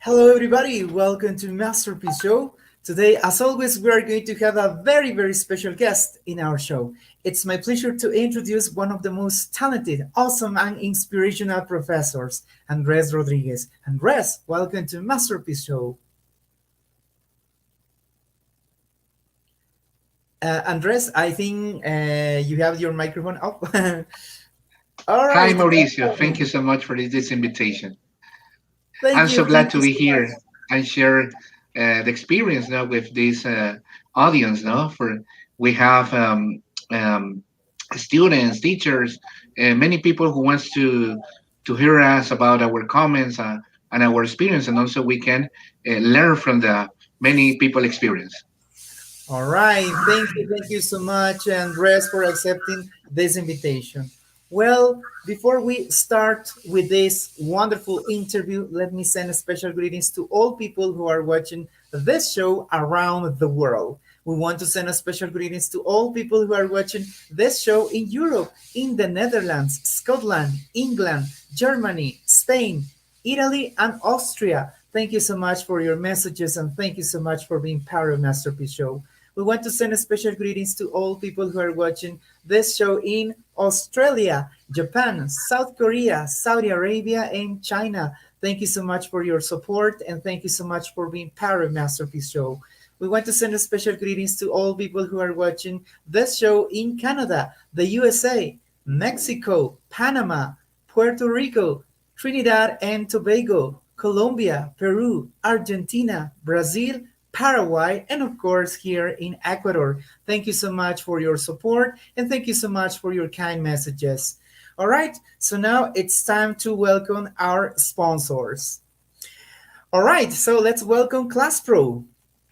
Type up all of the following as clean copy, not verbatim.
Hello, everybody. Welcome to Masterpiece Show. Today, as always, we are going to have a very, very special guest in our show. It's my pleasure to introduce one of the most talented, awesome, and inspirational professors, Andrés Rodríguez. Andrés, welcome to Masterpiece Show. Andrés, I think you have your microphone up. All right. Hi, Mauricio. Thank you so much for this invitation. I'm so glad to be here and share the experience now with this audience. Now, we have students, teachers, many people who wants to hear us about our comments and our experience, and also we can learn from the many people experience. All right, thank you so much, Andrés, for accepting this invitation. Well, before we start with this wonderful interview, let me send a special greetings to all people who are watching this show around the world. We want to send a special greetings to all people who are watching this show in Europe, in the Netherlands, Scotland, England, Germany, Spain, Italy, and Austria. Thank you so much for your messages, and thank you so much for being part of Masterpiece Show. We want to send a special greetings to all people who are watching this show in Australia, Japan, South Korea, Saudi Arabia, and China. Thank you so much for your support, and thank you so much for being part of Masterpiece Show. We want to send a special greetings to all people who are watching this show in Canada, the USA, Mexico, Panama, Puerto Rico, Trinidad and Tobago, Colombia, Peru, Argentina, Brazil, Paraguay, and of course here in Ecuador. Thank you so much for your support, and thank you so much for your kind messages. All right, so now it's time to welcome our sponsors. All right, so let's welcome ClassPro.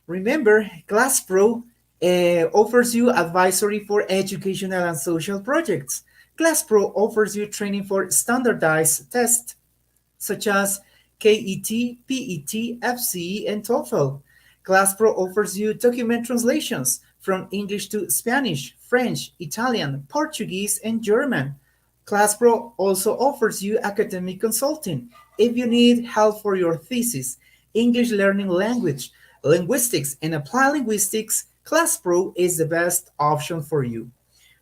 Remember, ClassPro offers you advisory for educational and social projects. ClassPro offers you training for standardized tests such as KET, PET, FCE, and TOEFL. ClassPro offers you document translations from English to Spanish, French, Italian, Portuguese, and German. ClassPro also offers you academic consulting if you need help for your thesis, English learning language, linguistics, and applied linguistics. ClassPro is the best option for you.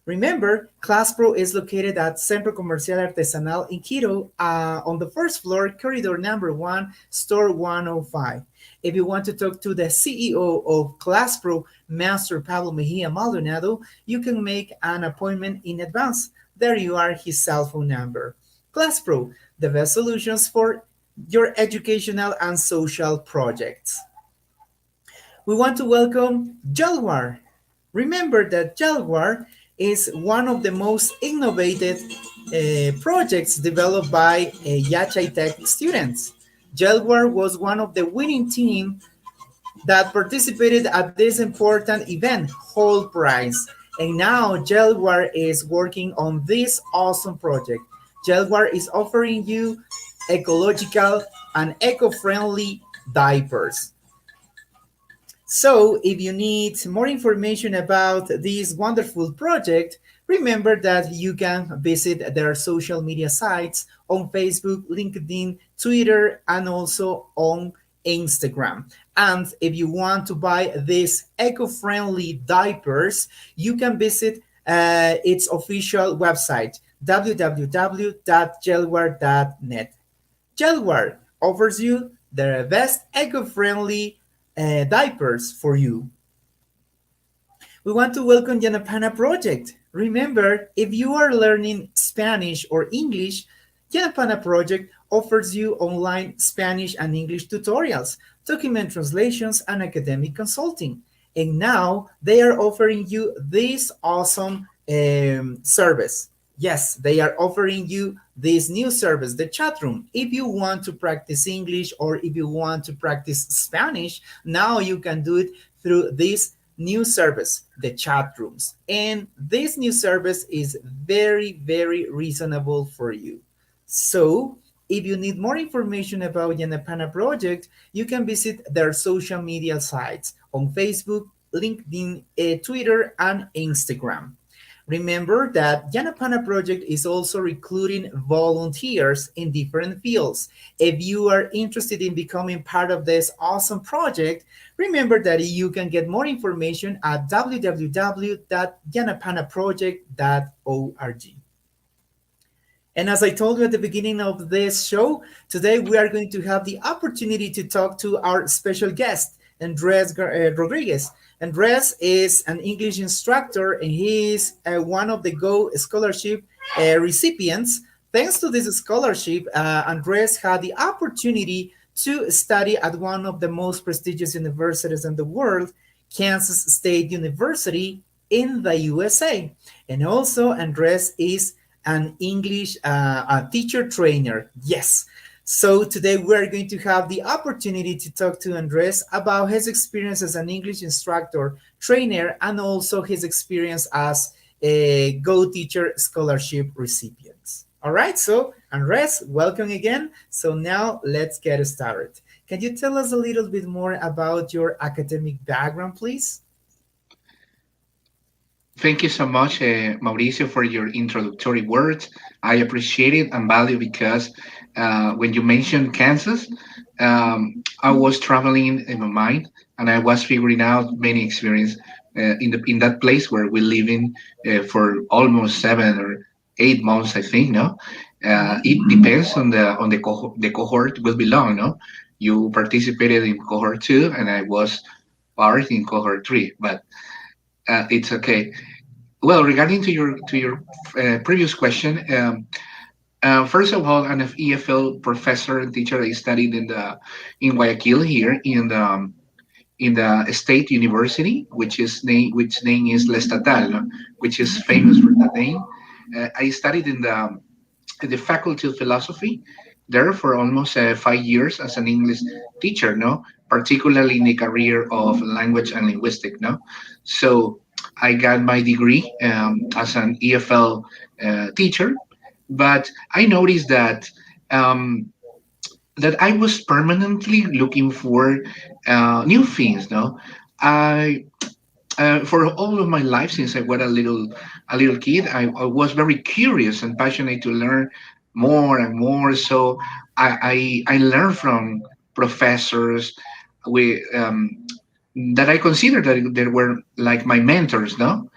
Remember, ClassPro is located at Centro Comercial Artesanal in Quito on the first floor, corridor number 1, store 105. If you want to talk to the CEO of ClassPro, Master Pablo Mejia Maldonado, you can make an appointment in advance. There you are, his cell phone number. ClassPro, the best solutions for your educational and social projects. We want to welcome Jaguar. Remember that Jaguar is one of the most innovative projects developed by Yachay Tech students. Jaguar was one of the winning team that participated at this important event, Whole Prize. And now Jaguar is working on this awesome project. Jaguar is offering you ecological and eco-friendly diapers. So if you need more information about this wonderful project, remember that you can visit their social media sites on Facebook, LinkedIn, Twitter, and also on Instagram. And if you want to buy these eco-friendly diapers, you can visit its official website, www.gelware.net. Gelware offers you the best eco-friendly diapers for you. We want to welcome Yanapana Project. Remember, if you are learning Spanish or English, Yanapana Project offers you online Spanish and English tutorials, document translations, and academic consulting. And now they are offering you this awesome service. Yes, they are offering you this new service, the chat room. If you want to practice English or if you want to practice Spanish, now you can do it through this new service, the chat rooms. And this new service is very, very reasonable for you. So, if you need more information about Yanapana Project, you can visit their social media sites on Facebook, LinkedIn, Twitter, and Instagram. Remember that Yanapana Project is also recruiting volunteers in different fields. If you are interested in becoming part of this awesome project, remember that you can get more information at www.yanapanaproject.org. And as I told you at the beginning of this show, today we are going to have the opportunity to talk to our special guest, Andrés Rodriguez. Andrés is an English instructor and he is one of the Go Scholarship recipients. Thanks to this scholarship, Andrés had the opportunity to study at one of the most prestigious universities in the world, Kansas State University in the USA. And also, Andrés is an English teacher trainer. Yes. So today we're going to have the opportunity to talk to Andrés about his experience as an English instructor, trainer, and also his experience as a Go Teacher Scholarship recipient. All right, so Andrés, welcome again. So now let's get started. Can you tell us a little bit more about your academic background, please? Thank you so much, Mauricio, for your introductory words. I appreciate it and value because when you mentioned Kansas, I was traveling in my mind and I was figuring out many experience in that place where we live in for almost 7 or 8 months, I think. No, it depends on the cohort will belong. No, you participated in cohort 2 and I was part in cohort 3, but it's okay. Well, regarding to your previous question, first of all, I'm an EFL professor and teacher. I studied in Guayaquil here in the state university, which name is La Estatal, no? Which is famous for that name. I studied in the faculty of philosophy there for almost 5 years as an English teacher, no, particularly in the career of language and linguistic, no. So I got my degree as an EFL teacher, but I noticed um, that I was permanently looking for new things. No, I for all of my life since I was a little kid, I was very curious and passionate to learn more and more. So I learned from professors with that I consider that they were like my mentors. No,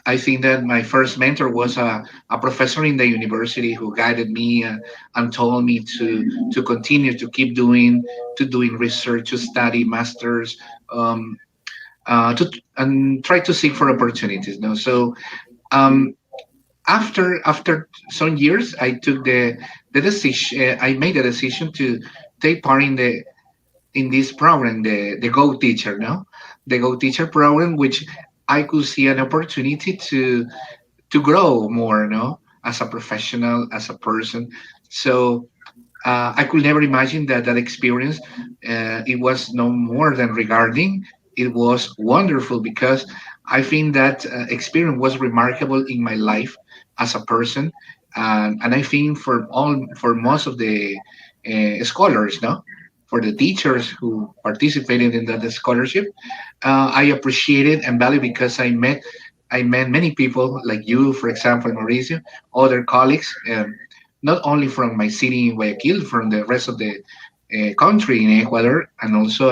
I think that my first mentor was a professor in the university who guided me and told me to continue to keep doing research, to study masters, um, to and try to seek for opportunities. No, so um, after some years, I took the decision. I made the decision to take part in this program, the Go Teacher. No, the Go Teacher program, which I could see an opportunity to grow more. No, as a professional, as a person. So I could never imagine that experience. It was no more than regarding. It was wonderful because I think that experience was remarkable in my life as a person, and I think for most of the scholars, no, for the teachers who participated in that scholarship, I appreciate it and value because I met many people like you, for example, Mauricio, other colleagues. Not only from my city in Guayaquil, from the rest of the country in Ecuador, and also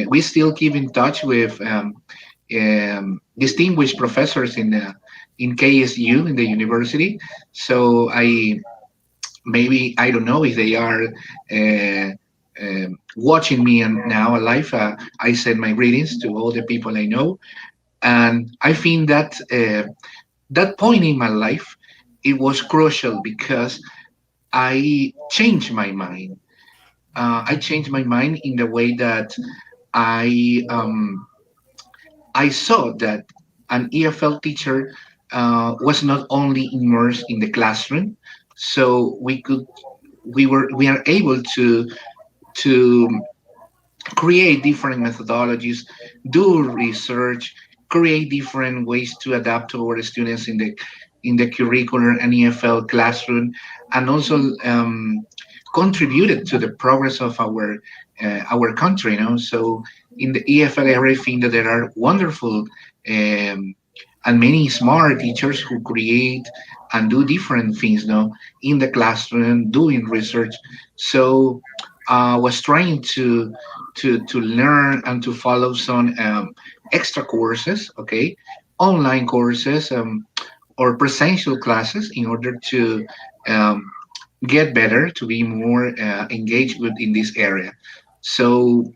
we still keep in touch with distinguished professors in KSU in the university. So I maybe I don't know if they are watching me and now live. I send my greetings to all the people I know, and I think that that point in my life it was crucial because I changed my mind. I changed my mind in the way that I I saw that an EFL teacher was not only immersed in the classroom, so we are able to create different methodologies, do research, create different ways to adapt to our students in the curricular and EFL classroom, and also contributed to the progress of our country. You know, so in the EFL area, I think that there are wonderful and many smart teachers who create and do different things. You know, in the classroom, doing research. So was trying to learn and to follow some extra courses, okay, online courses or presential classes in order to um, get better, to be more engaged with in this area. So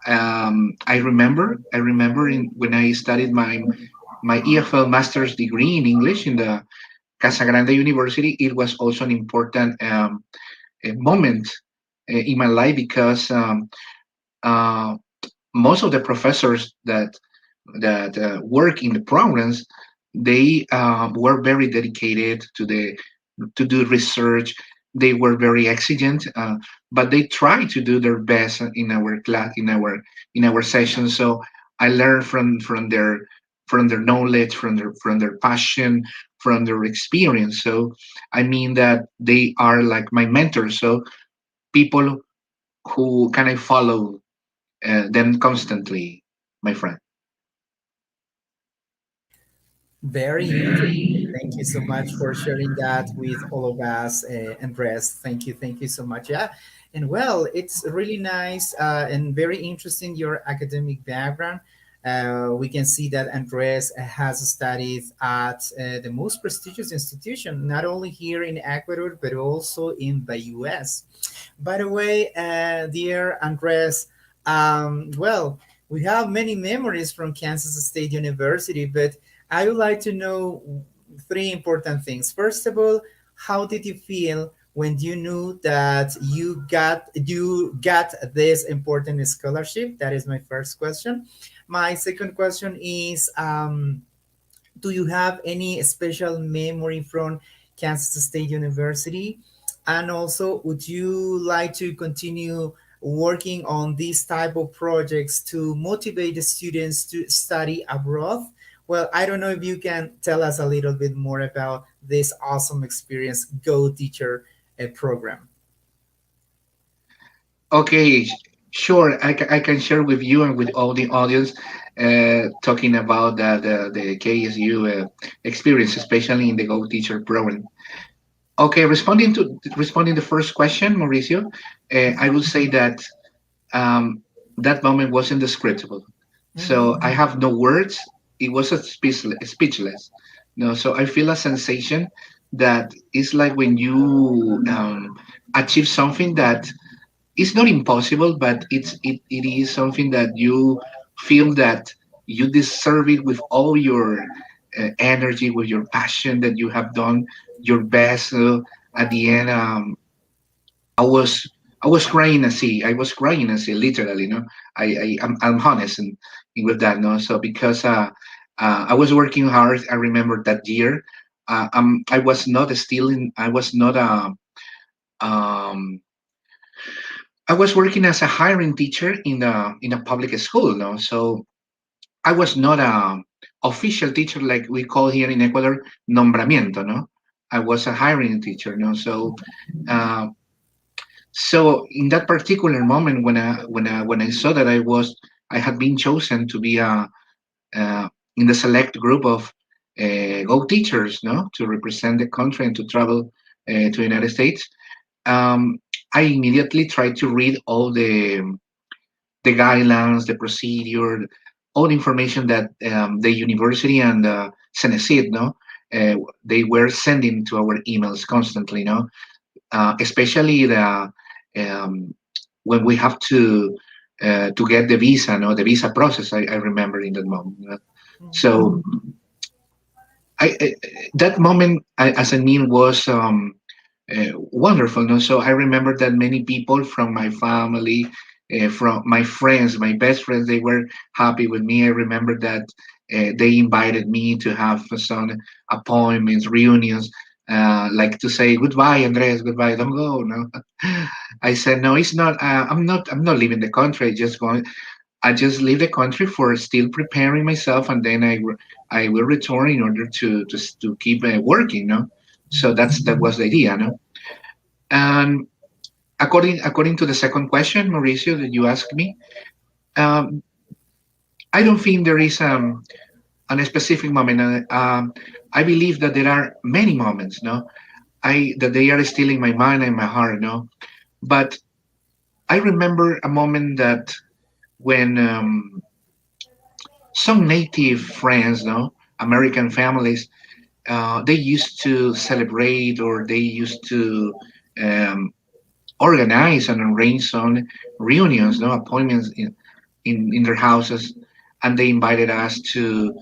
I remember when I studied my EFL master's degree in English in the Casa Grande University, it was also an important moment in my life because uh, most of the professors that work in the programs they were very dedicated to do research. They were very exigent, but they tried to do their best in our class in our sessions. So I learned from their knowledge, from their passion, from their experience. So I mean that they are like my mentors. So people who can I follow them constantly, my friend. Very interesting. Thank you so much for sharing that with all of us, Andres. Thank you so much. Yeah, and well, it's really nice and very interesting your academic background. We can see that Andres has studied at the most prestigious institution, not only here in Ecuador but also in the U.S. By the way, dear Andres, well, we have many memories from Kansas State University, but I would like to know three important things. First of all, how did you feel when you knew that you got this important scholarship? That is my first question. My second question is, do you have any special memory from Kansas State University? And also, would you like to continue working on these type of projects to motivate the students to study abroad? Well, I don't know if you can tell us a little bit more about this awesome experience Go Teacher program. Okay, sure. I can share with you and with all the audience talking about the KSU experience, especially in the Go Teacher program. Okay, responding the first question, Mauricio, I would say that um, that moment was indescribable. So I Mhm. have no words. It was a speechless. No, so I feel a sensation that is like when you achieve something that it's not impossible, but it is something that you feel that you deserve it with all your energy, with your passion that you have done your best. So at the end, I was I was crying and see I was crying and see literally. No, I'm honest and with that. No, so because I was working hard. I remember that year. I was not stealing. I was not um I was working as a hiring teacher in a public school, no? So I was not a official teacher like we call here in Ecuador, nombramiento, no? I was a hiring teacher, no? So uh, so in that particular moment when I saw that I had been chosen to be in the select group of Go teachers, no, to represent the country and to travel to the United States, um, I immediately tried to read all the guidelines, the procedure, all the information that the university and Cenecit, no, they were sending to our emails constantly, no, especially the when we have to get the visa, no, the visa process. I remember in that moment. So I that moment, as I mean, was wonderful. No, so I remember that many people from my family, from my friends, my best friends, they were happy with me. I remember that they invited me to have some appointments, reunions, like to say goodbye, Andres, goodbye, don't go. No, I said no, it's not. I'm not leaving the country. I just leave the country for still preparing myself, and then I will return in order to keep working. No, so that was the idea. No, and according to the second question, Mauricio, that you asked me, um, I don't think there is a specific moment. I believe that there are many moments. No, I that they are still in my mind and my heart. No, but I remember a moment that when some native friends, no, American families, they used to celebrate or they used to um, organize and arrange some reunions, no, appointments in their houses, and they invited us to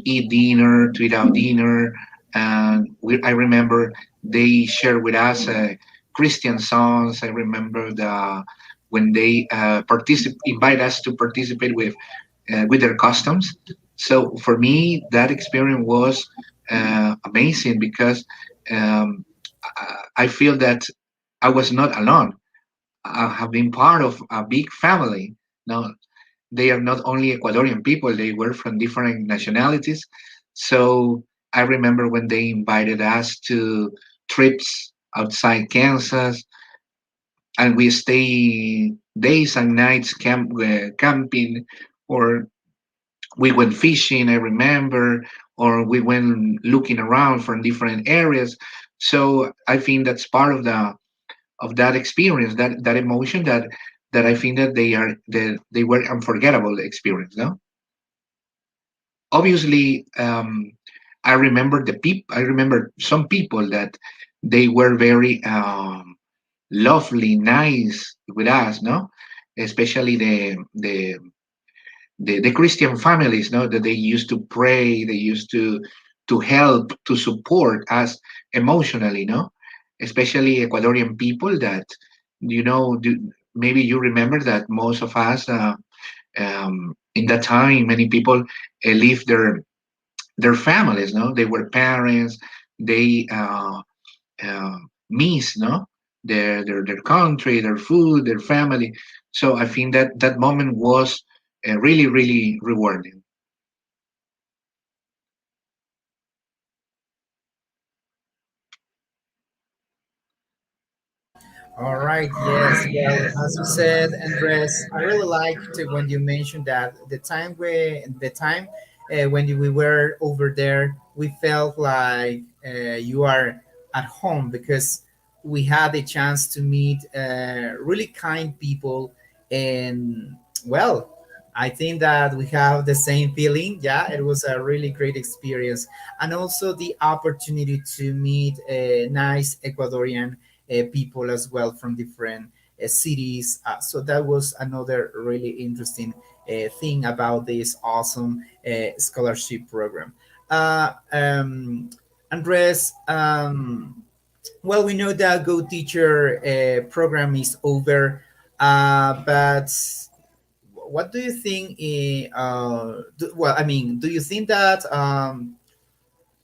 eat dinner, to eat out dinner, and I remember they shared with us Christian songs. I remember when they invite us to participate with their customs. So for me, that experience was amazing because um, I feel that I was not alone. I have been part of a big family. Now, they are not only Ecuadorian people, they were from different nationalities. So I remember when they invited us to trips outside Kansas, and we stay days and nights camping, or we went fishing, I remember, or we went looking around from different areas. So I think that's part of that experience, that emotion that I think that they were unforgettable experience. No, obviously, I remember I remember some people that they were very lovely, nice with us. No, especially the Christian families, no, that they used to pray, they used to help, to support us emotionally, no, especially Ecuadorian people that maybe you remember that most of us in that time, many people leave their families, no, they were parents, they miss, no, their country, their food, their family. So I think that that moment was really, really rewarding. All right. Yes. Well, as you said, Andres, I really liked it when you mentioned that the time when we were over there, we felt like you are at home because we had the chance to meet really kind people, and well, I think that we have the same feeling. Yeah, it was a really great experience, and also the opportunity to meet a nice Ecuadorian people as well from different cities. So that was another really interesting thing about this awesome scholarship program. Uh, um, Andres, well, we know that Go Teacher program is over, but what do you think? Well, I mean, do you think that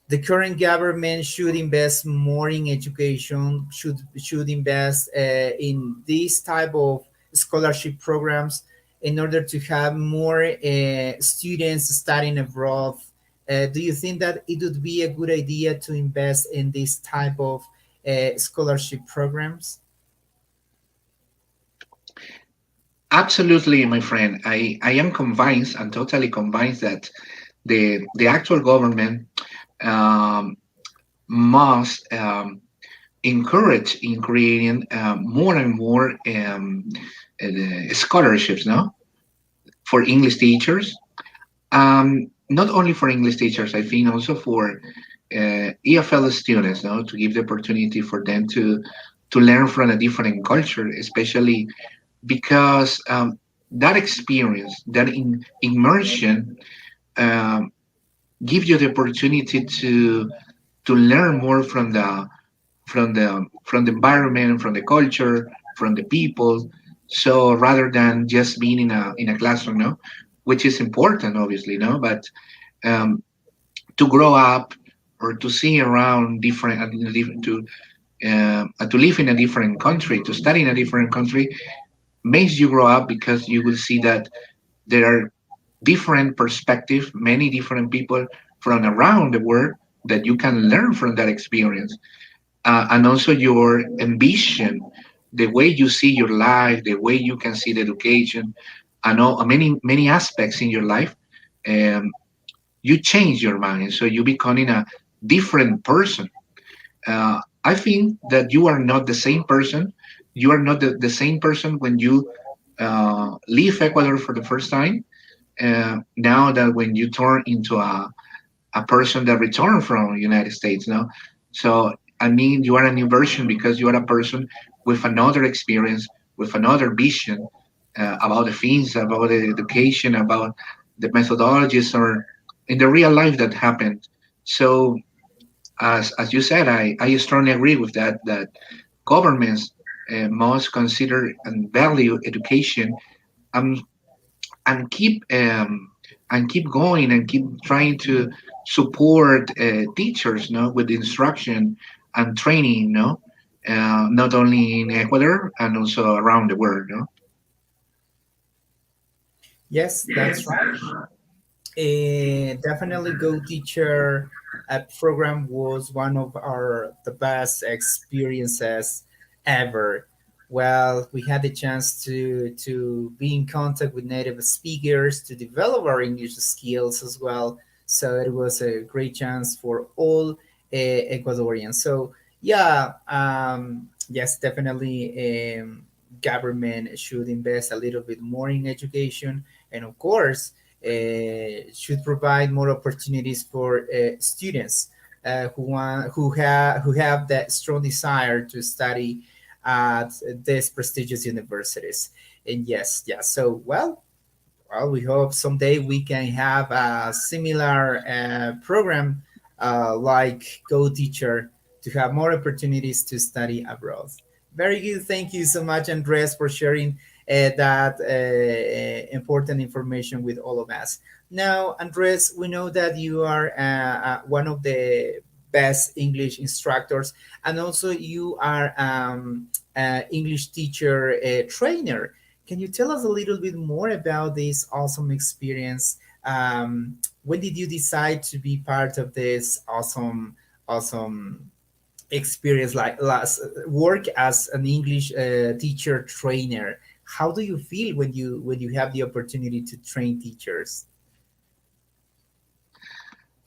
the current government should invest more in education, should invest in this type of scholarship programs in order to have more students studying abroad? Do you think that it would be a good idea to invest in this type of scholarship programs? Absolutely, my friend. I am convinced and totally convinced that the actual government um, must encourage in creating more and more scholarships, no, for English teachers. Not only for English teachers, I think also for EFL students, no, to give the opportunity for them to learn from a different culture, especially because that experience, that immersion, um, gives you the opportunity to learn more from the environment, from the culture, from the people. So rather than just being in a classroom, no, which is important, obviously, no, but um, to grow up or to see around different, to live in a different country, to study in a different country, makes you grow up because you will see that there are different perspectives, many different people from around the world that you can learn from that experience, and also your ambition, the way you see your life, the way you can see the education, and all many aspects in your life. Um, you change your mind, so you becoming a different person. I think that you are not the same person. You are not the same person when you leave Ecuador for the first time. Now that when you turn into a person that returned from United States, no? So I mean, you are a new version because you are a person with another experience, with another vision about the things, about the education, about the methodologies, or in the real life that happened. So as you said, I strongly agree with that. That governments must consider and value education, and and keep um, and keep going and keep trying to support teachers, no, with instruction and training, no, not only in Ecuador and also around the world, no. Yes, that's right. Definitely Go Teacher program was one of our the best experiences ever. Well, we had the chance to be in contact with native speakers to develop our English skills as well. So it was a great chance for all Ecuadorians. So yeah, yes, definitely. Government should invest a little bit more in education, and of course should provide more opportunities for students who have that strong desire to study at these prestigious universities. And yes, yeah. So well, we hope someday we can have a similar program like Go Teacher to have more opportunities to study abroad. Very good. Thank you so much, Andres, for sharing that important information with all of us. Now, Andres, we know that you are one of the best English instructors, and also you are English teacher trainer. Can you tell us a little bit more about this awesome experience? When did you decide to be part of this awesome experience, like last work as an English teacher trainer? How do you feel when you have the opportunity to train teachers?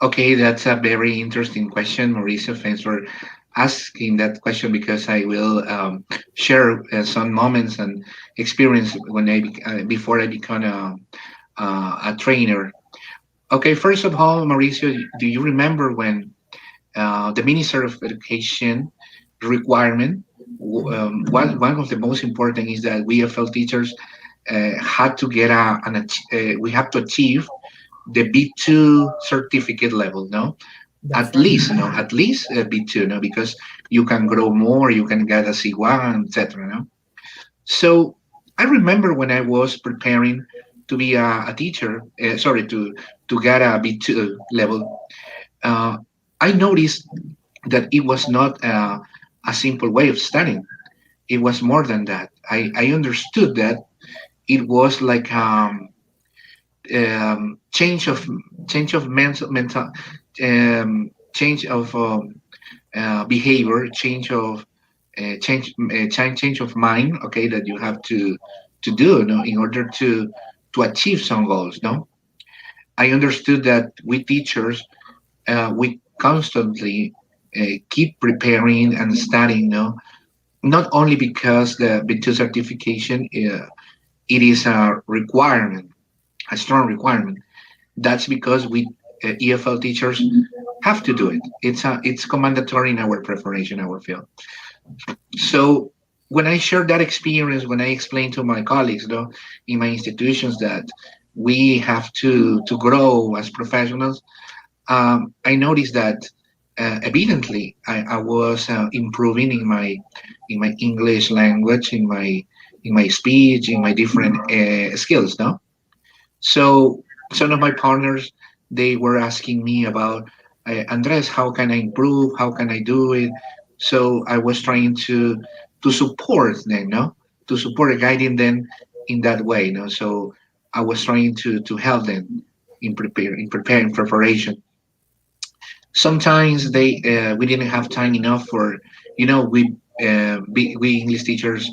Okay, that's a very interesting question, Mauricio. Thanks for asking that question because I will share some moments and experience when before I become a trainer. Okay, first of all, Mauricio, do you remember when the Minister of Education requirement, one of the most important is that we FL teachers had to get we have to achieve the B2 certificate level, no? That's At right. least, no, at least B2, no, because you can grow more, you can get a C1, etc. No? So I remember when I was preparing to be a teacher, sorry, to get a B2 level, uh, I noticed that it was not a simple way of studying. It was more than that. I understood that it was like change of mental change of behavior, change of mind. Okay, that you have to do, no, in order to achieve some goals. No, I understood that we teachers we constantly keep preparing and studying. No, not only because the B2 certification it is a requirement, a strong requirement, That's because we EFL teachers have to do it. It's mandatory in our preparation, our field. So when I share that experience, when I explain to my colleagues, though, in my institutions that we have to grow as professionals, I noticed that evidently I was improving in my English language, in my speech, in my different skills. No, so some of my partners, they were asking me about Andres, how can I improve? How can I do it? So I was trying to support them, no, to support guiding them in that way, no. So I was trying to help them in preparing preparation. Sometimes we didn't have time enough for, we English teachers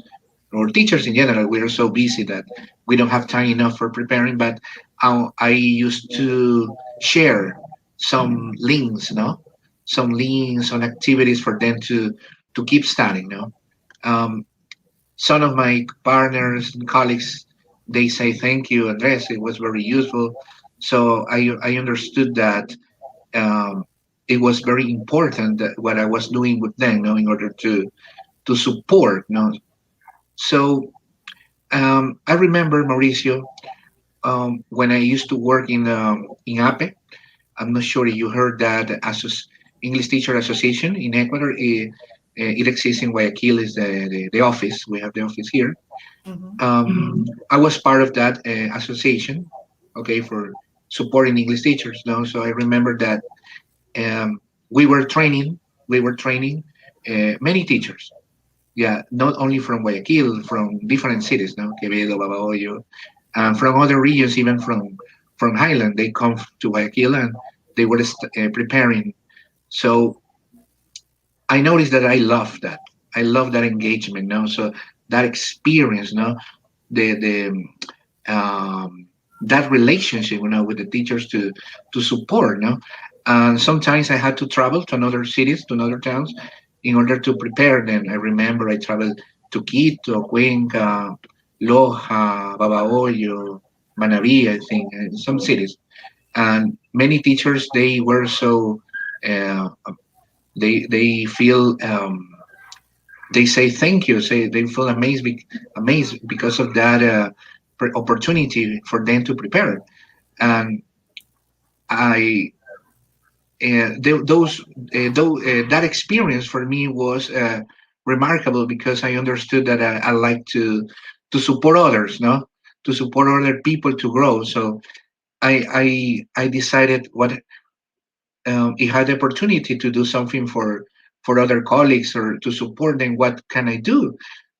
or teachers in general, we are so busy that we don't have time enough for preparing. But I used to share some links, no, some links on activities for them to keep studying, no. um, some of my partners and colleagues, they say thank you, Andres, it was very useful. So I understood that um, it was very important that what I was doing with them, you know, in order to support, you know. So I remember, Mauricio, when I used to work in APE. I'm not sure if you heard that English Teacher Association in Ecuador. It exists in Guayaquil. Is the office. We have the office here. I was part of that association, okay, for supporting English teachers. No, so I remember that um, we were training, we were training many teachers. Yeah, not only from Guayaquil, from different cities, no, Quevedo, Babahoyo, and from other regions, even from Highland. They come to Guayaquil and they were preparing. So I noticed that I love that. I love that engagement, no. So that experience, no, the that relationship, you know, with the teachers to support, no. And sometimes I had to travel to another cities, to another towns, in order to prepare them. I remember I traveled to Quito, Cuenca, Loja, Babahoyo, Manaví, I think, some cities. And many teachers, they were so uh, they feel they say thank you, say they feel amazed because of that opportunity for them to prepare. And I those that experience for me was remarkable because I understood that I like to support others, no, to support other people to grow. So I decided what if I had the opportunity to do something for other colleagues or to support them, what can I do?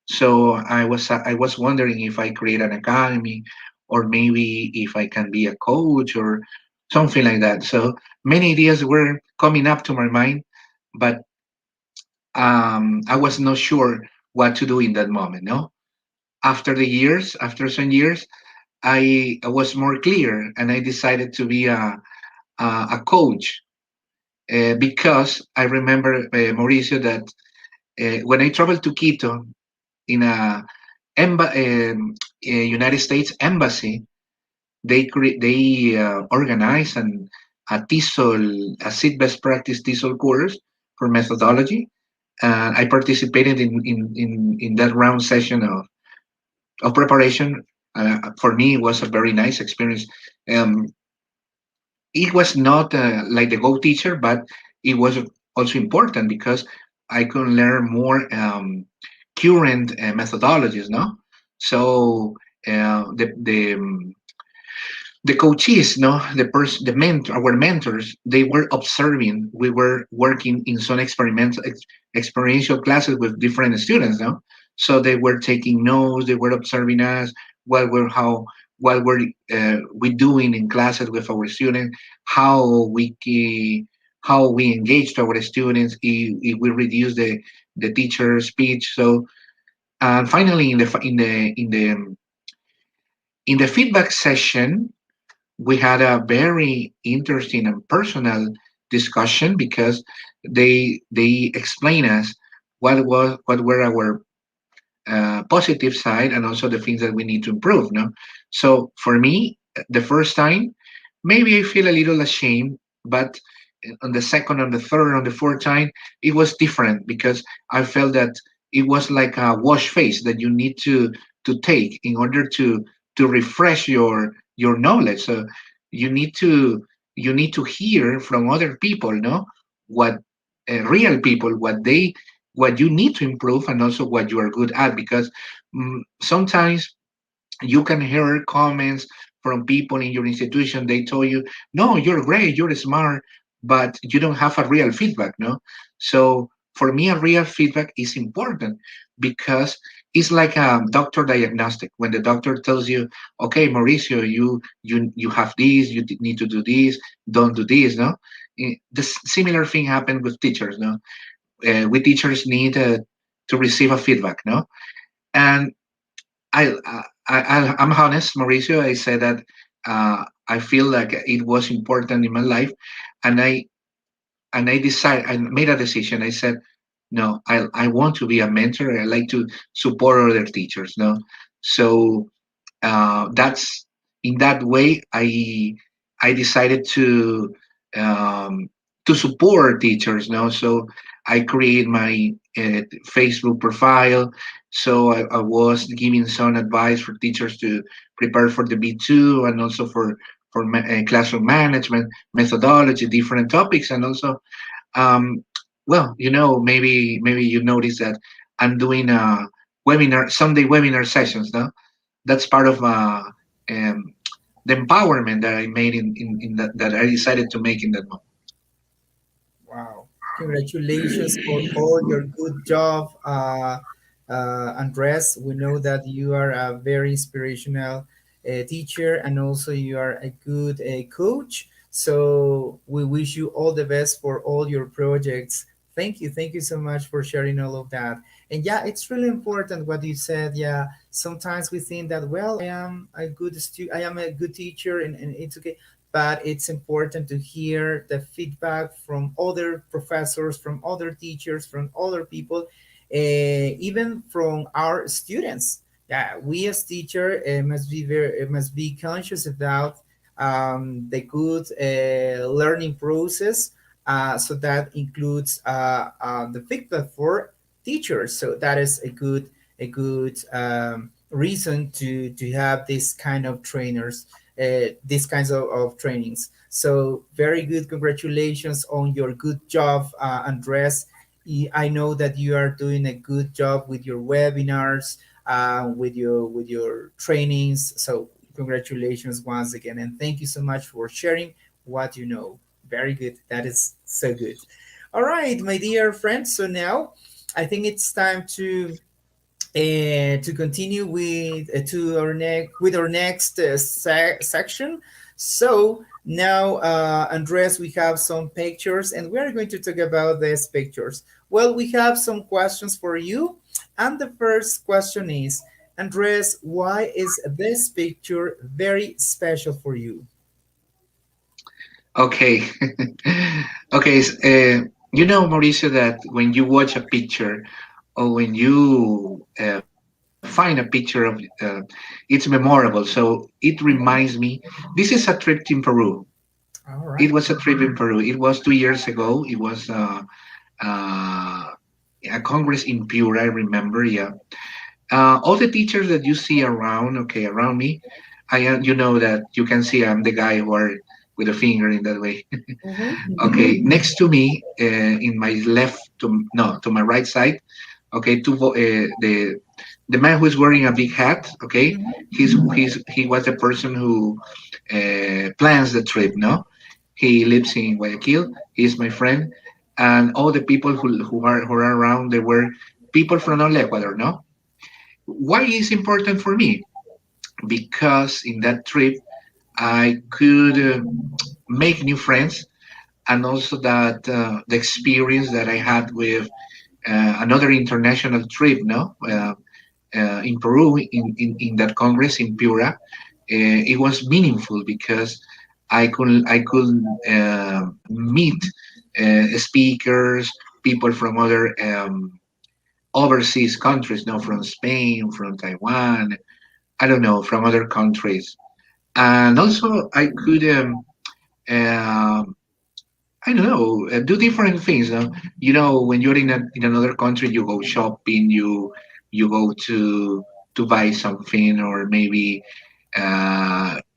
So I was wondering if I create an academy, or maybe if I can be a coach or something like that. So many ideas were coming up to my mind, but I was not sure what to do in that moment. No, after the years, after some years, I was more clear, and I decided to be a coach because I remember, Mauricio, that when I traveled to Quito in a United States embassy, they organized a TESOL, a seat best practice TESOL course for methodology, and I participated in that round session of preparation. For me, it was a very nice experience. Um, it was not like the Go teacher, but it was also important because I could learn more current methodologies. No, so the coaches, no, the mentor, our mentors, they were observing. We were working in some experiential classes with different students, no. So they were taking notes. They were observing us. What were how what were we doing in classes with our students? How how we engaged our students. If we reduce the teacher speech. So and finally, in the feedback session, we had a very interesting and personal discussion because they explain us what were our positive side and also the things that we need to improve. No, so for me, the first time, maybe I feel a little ashamed, but on the second, on the third, on the fourth time, it was different because I felt that it was like a wash face that you need to take in order to refresh your knowledge. So you need to you need to hear from other people, no, what real people, what you need to improve, and also what you are good at, because sometimes you can hear comments from people in your institution. They tell you, no, you're great, you're smart, but you don't have a real feedback, no. So for me, a real feedback is important, because it's like a doctor diagnostic. When the doctor tells you, okay, Mauricio, you have this, you need to do this, don't do this, no. The similar thing happened with teachers, no. We teachers need to receive a feedback, no. And I'm honest, Mauricio. I said that I feel like it was important in my life, and I decided, I made a decision. I said, no, I want to be a mentor. I like to support other teachers. No, so that's in that way I decided um, to support teachers now. So I create my Facebook profile. So I was giving some advice for teachers to prepare for the B2, and also for classroom management methodology, different topics. And also um, well, maybe you notice that I'm doing a webinar, Sunday webinar sessions. No, that's part of um, the empowerment that I made in that I decided to make in that moment. Wow. Congratulations for all your good job, Andres. We know that you are a very inspirational teacher, and also you are a good coach. So we wish you all the best for all your projects. Thank you. Thank you so much for sharing all of that. And yeah, it's really important what you said. Yeah, sometimes we think that, well, I am a good teacher, and it's okay, but it's important to hear the feedback from other professors, from other teachers, from other people, even from our students. Yeah, we as teacher must be conscious about the good learning process. So that includes the feedback for teachers. So that is a good reason to have this kind of trainers, these kinds of trainings. So very good. Congratulations on your good job, Andres. I know that you are doing a good job with your webinars, with your trainings. So congratulations once again, and thank you so much for sharing what you know. Very good. That is so good. All right, my dear friends. So now I think it's time to continue with our next section. So now, Andres, we have some pictures, and we are going to talk about these pictures. Well, we have some questions for you, and the first question is, Andres, why is this picture very special for you? Okay, okay. Mauricio, that when you watch a picture, or when you find a picture of, it's memorable. So it reminds me. This is a trip in Peru. All It right. was a trip in Peru. It was 2 years ago. It was uh, a congress in Pura. I remember. Yeah. All the teachers that you see around, okay, around me, I am. You know that you can see I'm the guy who are with a finger in that way. Okay, next to me, in my left, to no, to my right side. Okay, the man who is wearing a big hat. Okay, he was the person who plans the trip. No, he lives in Guayaquil. He's my friend, and all the people who are around, they were people from all Ecuador. No, why is important for me? Because in that trip I could make new friends, and also that the experience that I had with another international trip, no, in Peru, in that congress in Pura, it was meaningful because I could meet speakers, people from other overseas countries, no, from Spain, from Taiwan, I don't know, from other countries. And also, I could. um, I don't know, do different things. No? When you're in another country, you go shopping, you go to buy something, or maybe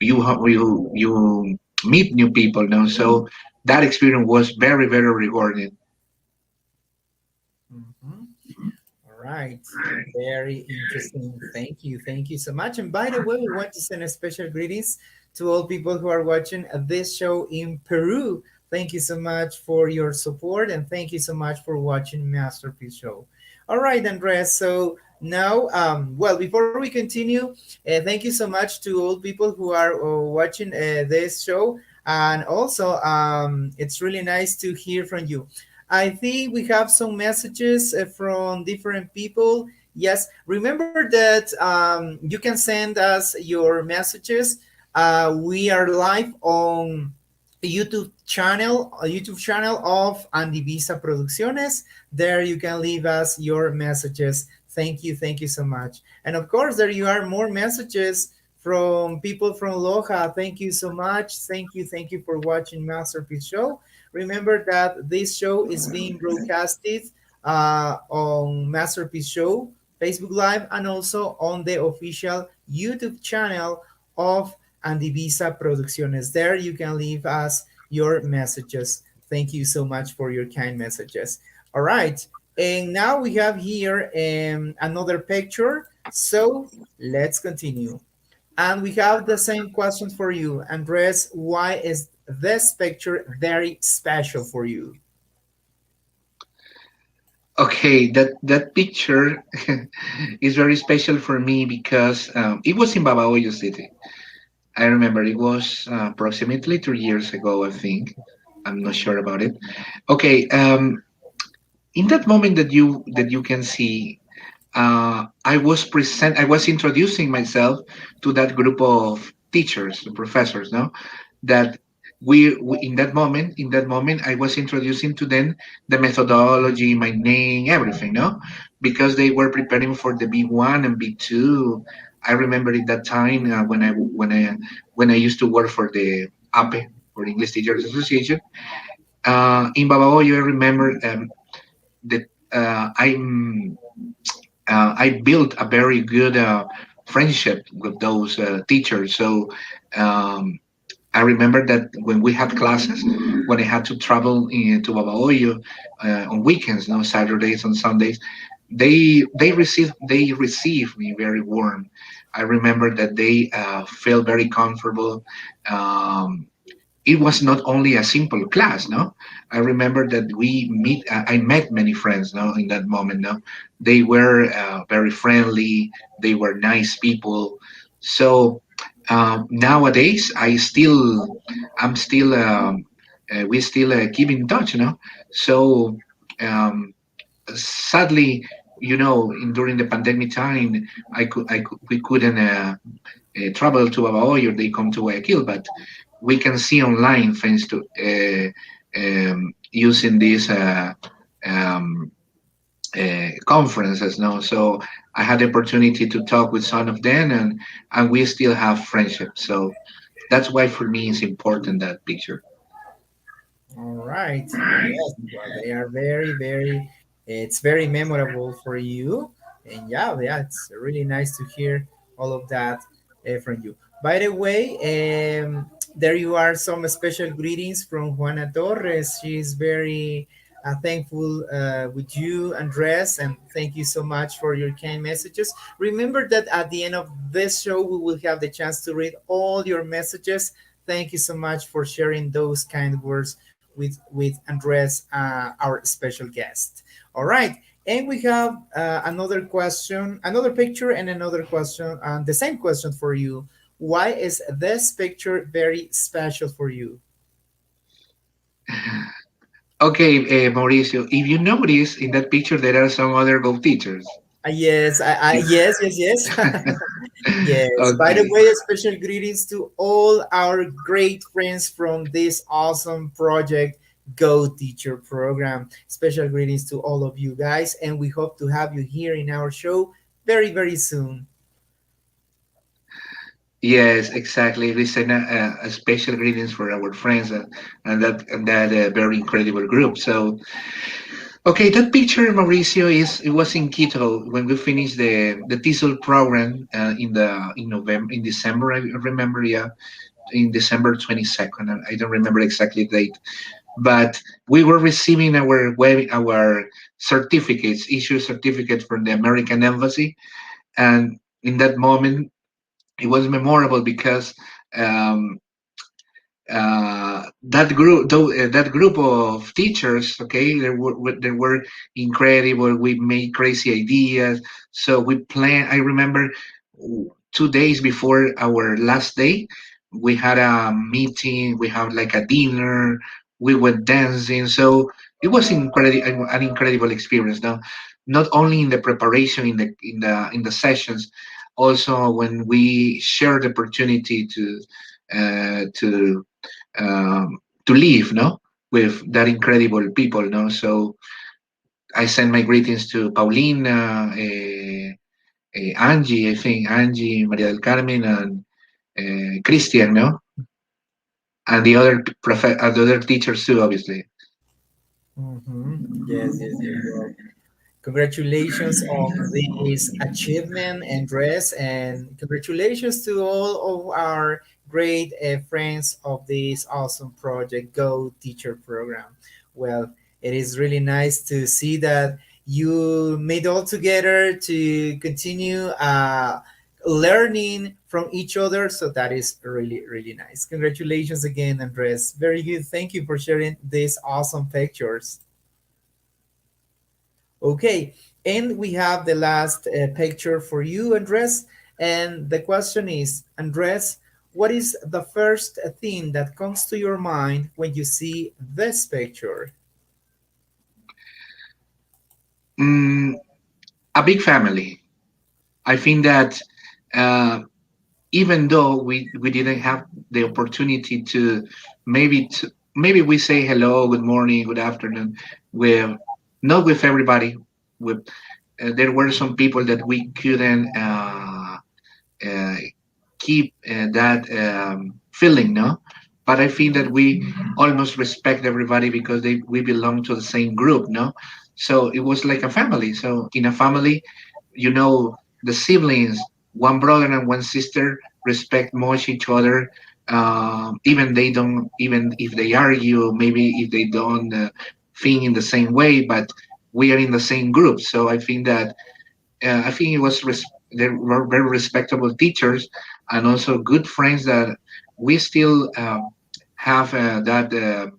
you meet new people. No, so that experience was very very rewarding. Mhm. All right. Very interesting. Thank you. Thank you so much. And by the way, we want to send a special greetings to all people who are watching this show in Peru. Thank you so much for your support and thank you so much for watching Masterpiece Show. All right, Andres. So now, well, before we continue, thank you so much to all people who are watching this show. And also, it's really nice to hear from you. I think we have some messages from different people. Yes, remember that you can send us your messages. We are live on YouTube channel of Andivisa Producciones. There you can leave us your messages. Thank you so much. And of course, there you are more messages from people from Loja. Thank you so much. Thank you for watching Masterpiece Show. Remember that this show is being broadcasted on Masterpiece Show, Facebook Live, and also on the official YouTube channel of Andivisa Producciones. There you can leave us your messages. Thank you so much for your kind messages. All right. And now we have here another picture. So let's continue. And we have the same question for you, Andres. Why is this picture very special for you? Okay, that picture is very special for me because it was in Babahoyo City. I remember it was approximately 3 years ago, I think. I'm not sure about it. Okay, in that moment that you can see, I was introducing myself to that group of teachers, professors, no, that we in that moment I was introducing to them the methodology, my name, everything, no, because they were preparing for the B1 and B2. I remember at that time when I used to work for the APE, or English Teachers Association, in Babahoyo. I remember that I built a very good friendship with those teachers. So um, I remember that when we had classes, when I had to travel to Babahoyo on weekends, no, Saturdays and Sundays, they received me very warm. I remember that they felt very comfortable. Um, it was not only a simple class, no. I remember that I met many friends, no, in that moment, no. They were very friendly, they were nice people. So nowadays I'm still we still keep in touch, no. So um, sadly, during the pandemic time, we couldn't travel to Babahoyo, or they come to Guayaquil, but we can see online thanks to using these um, conferences. No, so I had the opportunity to talk with some of them, and we still have friendship. So that's why for me it's important, that picture. All right. Yes. Well, they are very. It's very memorable for you, and yeah, it's really nice to hear all of that from you. By the way, there you are. Some special greetings from Juana Torres. She's very thankful with you, Andres, and thank you so much for your kind messages. Remember that at the end of this show, we will have the chance to read all your messages. Thank you so much for sharing those kind words with Andres, our special guest. All right, and we have another question, another picture, and another question, and the same question for you. Why is this picture very special for you? Okay, Mauricio, if you notice in that picture, there are some other Go teachers. Yes, yes. Yes. By the Okay. way, special greetings to all our great friends from this awesome project, Go Teacher program. Special greetings to all of you guys, and we hope to have you here in our show very soon. Yes, exactly. We send a special greetings for our friends and that very incredible group. So, okay, that picture, Mauricio, is it was in Quito when we finished the TESOL program in November, in December. I remember, yeah, in December 22nd. I don't remember exactly the date, but we were receiving our certificates, issue certificate from the American Embassy, and in that moment it was memorable because um, that group of teachers, okay, they were incredible. We made crazy ideas, so we planned. I remember 2 days before our last day, we had a meeting. We had like a dinner. We went dancing, so it was an incredible experience. Now, not only in the preparation in the sessions, also when we shared the opportunity to live, no, with that incredible people, no. So I send my greetings to Paulina, Angie, I think Angie, Maria del Carmen, and Christian, no, and the other teachers too, obviously. Yes, yes, yes. Well, congratulations on this achievement, Andres, and congratulations to all of our great friends of this awesome project, Go Teacher Program. Well, it is really nice to see that you made all together to continue learning from each other. So that is really, really nice. Congratulations again, Andres. Very good. Thank you for sharing these awesome pictures. Okay, and we have the last picture for you, Andres. And the question is, Andres, what is the first thing that comes to your mind when you see this picture? Mm, a big family. I think that uh, even though we didn't have the opportunity maybe we say hello, good morning, good afternoon, with not with everybody. With There were some people that we couldn't uh, keep that feeling, no. But I think that we almost respect everybody because we belong to the same group, no. So it was like a family. So in a family, the siblings, one brother and one sister, respect much each other. Even if they argue, maybe if they don't think in the same way, but we are in the same group. So I think they were very respectable teachers and also good friends that we still have that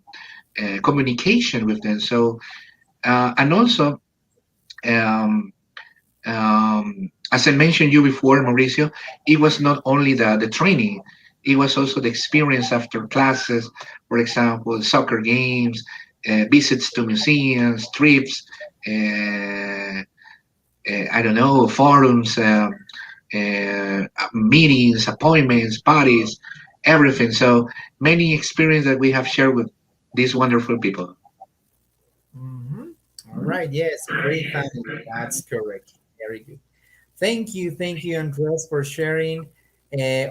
communication with them. So and also um, as I mentioned you before, Mauricio, it was not only the training, it was also the experience after classes, for example, soccer games, visits to museums, trips, I don't know, forums, meetings, appointments, parties, everything. So many experiences that we have shared with these wonderful people. Hmm. All right, yes, a great family. That's correct. Very good. Thank you, Andres, for sharing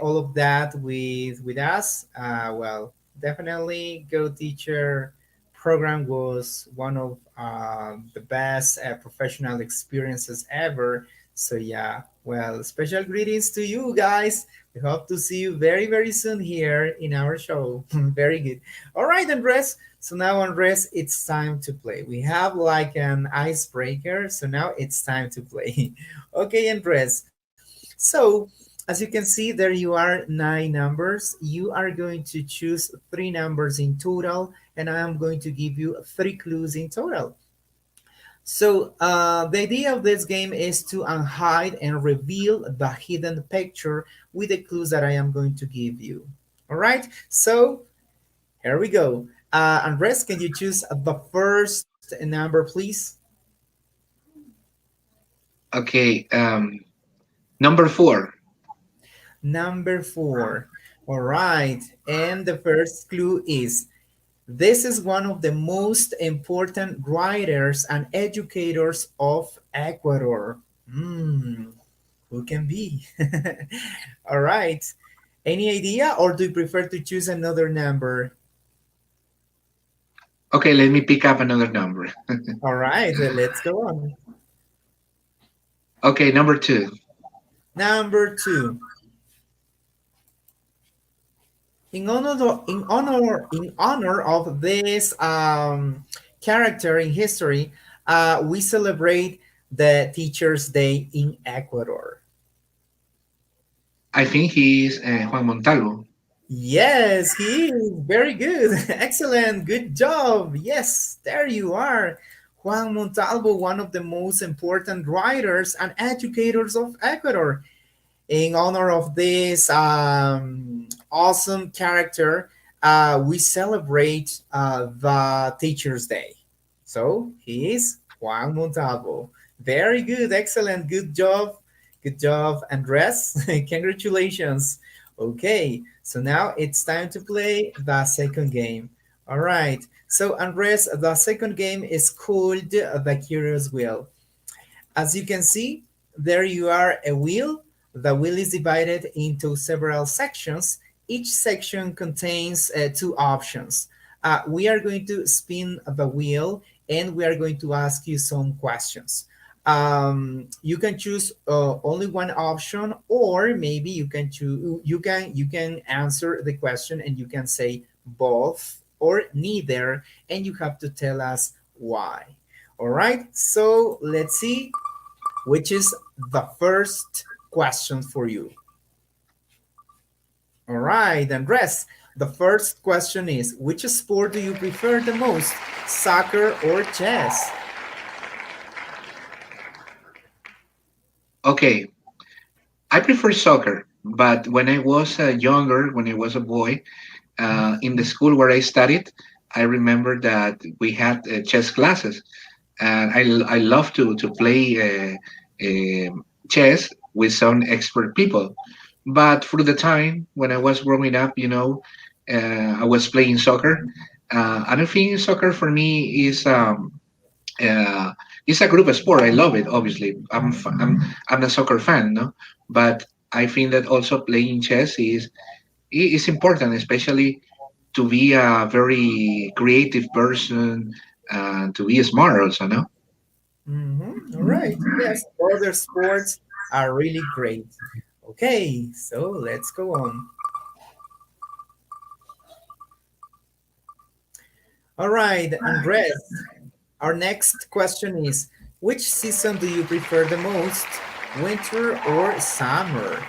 all of that with us. Well, definitely, Go Teacher program was one of the best professional experiences ever. So yeah, well, special greetings to you guys. We hope to see you very very soon here in our show. Very good. All right, Andres. So now, Andres, it's time to play. We have like an icebreaker. So now it's time to play. Okay, Andres. So, as you can see, there you are, nine numbers. You are going to choose three numbers in total, and I am going to give you three clues in total. So, the idea of this game is to unhide and reveal the hidden picture with the clues that I am going to give you. All right, so here we go. Andres, can you choose the first number, please? Okay, number 4. Number four. All right. And the first clue is this is one of the most important writers and educators of Ecuador. Hmm, who can be? All right. Any idea, or do you prefer to choose another number? Okay, let me pick up another number. All right, let's go on. Okay, number two. Number two. In honor of this character in history, we celebrate the Teachers' Day in Ecuador. I think he is Juan Montalvo. Yes, he is very good. Excellent. Good job. Yes, there you are. Juan Montalvo, one of the most important writers and educators of Ecuador. In honor of this awesome character, we celebrate the Teacher's Day. So he is Juan Montalvo. Very good, excellent, good job, Andres. Congratulations. Okay, so now it's time to play the second game. All right. So Andres, the second game is called the Curious Wheel. As you can see, there you are a wheel. The wheel is divided into several sections. Each section contains two options. We are going to spin the wheel and we are going to ask you some questions. You can choose only one option, or maybe you can answer the question and you can say both or neither, and you have to tell us why. All right, so let's see which is the first question for you. All right, Andres, the first question is, which sport do you prefer the most, soccer or chess? Okay, I prefer soccer, but when I was younger, when I was a boy, in the school where I studied, I remember that we had chess classes, and I love to play chess with some expert people. But for the time when I was growing up, I was playing soccer. I don't think soccer for me uh, is a group sport. I love it. Obviously, I'm a soccer fan, no. But I think that also playing chess is important, especially to be a very creative person, to be smart also, no? All right, yes, other sports are really great. Okay, so let's go on. All right, Andres, our next question is, which season do you prefer the most, winter or summer?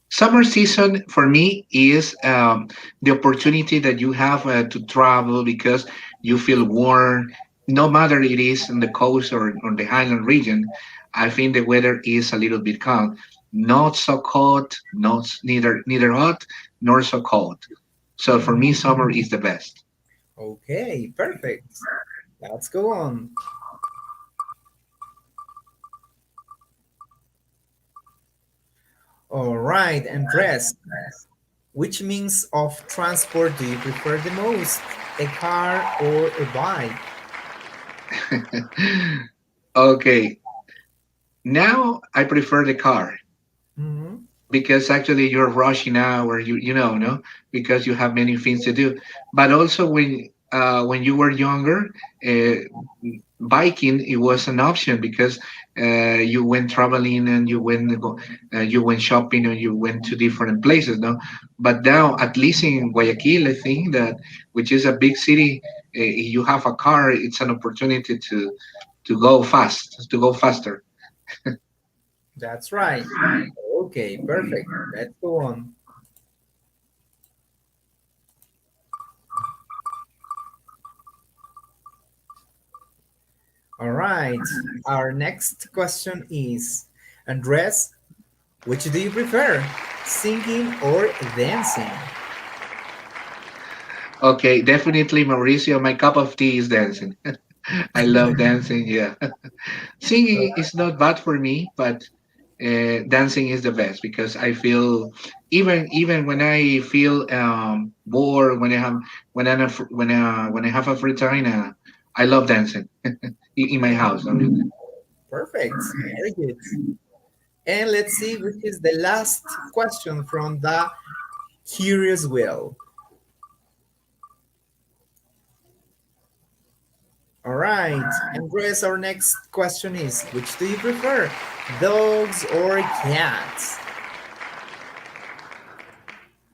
Summer season for me is the opportunity that you have to travel because you feel warm, no matter it is on the coast or on the highland region. I think the weather is a little bit calm, not so hot, not neither hot nor so cold. So for me, summer is the best. Okay, perfect. Let's go on. All right, Andres, which means of transport do you prefer the most, a car or a bike? Okay, now I prefer the car Mhm. because actually you're rushing out or no, because you have many things to do. But also when you were younger, uh, biking it was an option because you went traveling and you went shopping and you went to different places, no. But now at least in Guayaquil, I think that, which is a big city, if you have a car, it's an opportunity to go faster. That's right. Okay, perfect. Let's go on. All right. Our next question is, Andres, which do you prefer, singing or dancing? Okay, definitely Mauricio, my cup of tea is dancing. I love dancing, yeah. Singing is not bad for me, but dancing is the best because I feel, even when I feel bored, when I have a free time, I love dancing in my house. I mean. Perfect. Very good. And let's see which is the last question from the Curious Wheel. All right, Andres, our next question is, which do you prefer, dogs or cats?